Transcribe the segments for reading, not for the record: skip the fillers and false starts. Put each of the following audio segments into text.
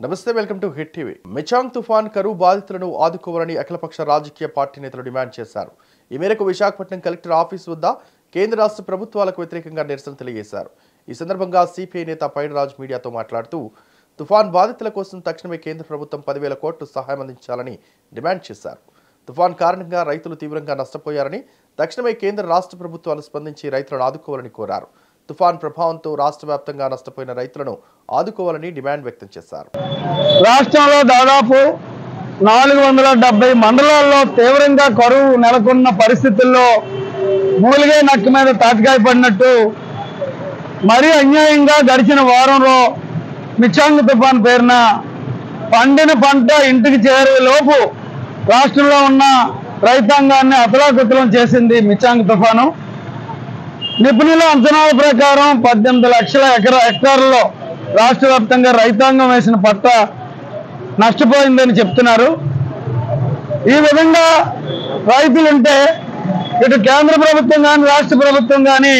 నమస్తే welcome to hit TV. Michaung తుఫాన్ కరువు బాధితులను ఆదుకోవాలని అఖిలపక్ష రాజకీయ పార్టీ నేతలు డిమాండ్ చేశారు. ఈ మేరకు విశాఖపట్నం కలెక్టర్ ఆఫీస్ వద్ద కేంద్ర రాష్ట్ర ప్రభుత్వాలకు వ్యతిరేకంగా నిరసన తెలియజేశారు. ఈ సందర్భంగా సిపిఐ నేత పైడిరాజ్ మీడియాతో మాట్లాడుతూ తుఫాన్ బాధితుల కోసం తక్షణమే కేంద్ర ప్రభుత్వం 10,000 కోట్లు సహాయం అందించాలని డిమాండ్ చేశారు. తుఫాన్ కారణంగా రైతులు తీవ్రంగా నష్టపోయారని తక్షణమే కేంద్ర రాష్ట్ర ప్రభుత్వాలు స్పందించి రైతులను ఆదుకోవాలని కోరారు. తుఫాన్ ప్రభావంతో రాష్ట్ర వ్యాప్తంగా నష్టపోయిన రైతులను ఆదుకోవాలని డిమాండ్ వ్యక్తం చేశారు. రాష్ట్రంలో దాదాపు 470 మండలాల్లో తీవ్రంగా కరువు నెలకొన్న పరిస్థితుల్లో మూలిగే నక్క మీద తాటికాయ పడినట్టు మరీ అన్యాయంగా గడిచిన వారంలో మిచాంగ్ తుఫాన్ పేరున పండిన పంట ఇంటికి చేరే లోపు రాష్ట్రంలో ఉన్న రైతాంగాన్ని అతలాకుతలం చేసింది మిచాంగ్ తుఫాను. నిపుణుల అంచనాల ప్రకారం 18 లక్షల హెక్టార్లలో రాష్ట్ర వ్యాప్తంగా రైతాంగం వేసిన పంట నష్టపోయిందని చెప్తున్నారు. ఈ విధంగా రైతులుంటే ఇటు కేంద్ర ప్రభుత్వం కానీ రాష్ట్ర ప్రభుత్వం కానీ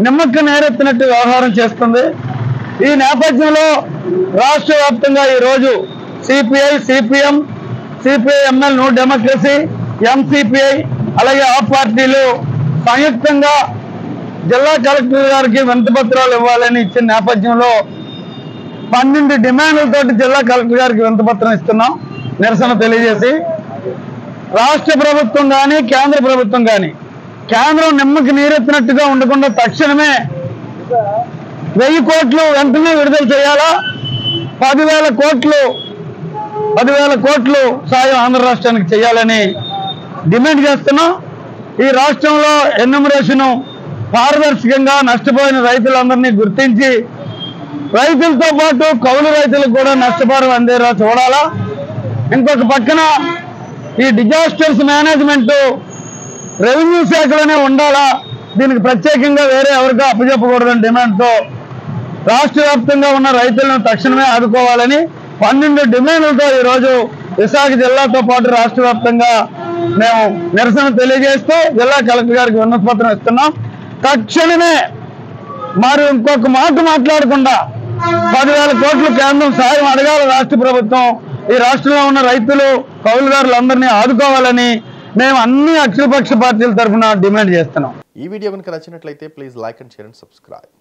నిమ్మక్క నేరెత్తినట్టు వ్యవహారం చేస్తుంది. ఈ నేపథ్యంలో రాష్ట్ర వ్యాప్తంగా ఈరోజు CPI, CPM, CPIML, new democracy, MCPI అలాగే ఆ పార్టీలు సంయుక్తంగా జిల్లా కలెక్టర్ గారికి వినతి పత్రాలు ఇవ్వాలని ఇచ్చిన నేపథ్యంలో 12 డిమాండ్లతో జిల్లా కలెక్టర్ గారికి వినతి పత్రం ఇస్తున్నాం. నిరసన తెలియజేసి రాష్ట్ర ప్రభుత్వం కానీ కేంద్ర ప్రభుత్వం కానీ కేంద్రం నిమ్మకి నీరెత్తినట్టుగా ఉండకుండా తక్షణమే 1000 కోట్లు వెంటనే విడుదల చేయాలా, 10,000 కోట్లు సాయం ఆంధ్ర రాష్ట్రానికి చేయాలని డిమాండ్ చేస్తున్నాం. ఈ రాష్ట్రంలో ఎన్యూమరేషన్ పారదర్శకంగా నష్టపోయిన రైతులందరినీ గుర్తించి రైతులతో పాటు కౌలు రైతులకు కూడా నష్టపరిహారం అందేలా చూడాలా. ఇంకొక పక్కన ఈ డిజాస్టర్స్ మేనేజ్మెంట్ రెవెన్యూ శాఖలోనే ఉండాలా, దీనికి ప్రత్యేకంగా వేరే ఎవరికో అప్పచెప్పకూడదని డిమాండ్తో రాష్ట్ర వ్యాప్తంగా ఉన్న రైతులను తక్షణమే ఆదుకోవాలని 12 డిమాండ్లతో ఈరోజు విశాఖ జిల్లాతో పాటు రాష్ట్ర వ్యాప్తంగా మేము నిరసన తెలియజేస్తూ జిల్లా కలెక్టర్ గారికి వినతి పత్రం ఇస్తున్నాం. తక్షణమే మరి ఇంకొక మాట మాట్లాడకుండా 10,000 కోట్లు కేంద్రం సాయం అడగాలి రాష్ట్ర ప్రభుత్వం. ఈ రాష్ట్రంలో ఉన్న రైతులు కౌలుదారులందరినీ ఆదుకోవాలని మేము అన్ని అఖిలపక్ష పార్టీల తరఫున డిమాండ్ చేస్తున్నాం. ఈ వీడియో కనుక నచ్చినట్లయితే please like and share and subscribe.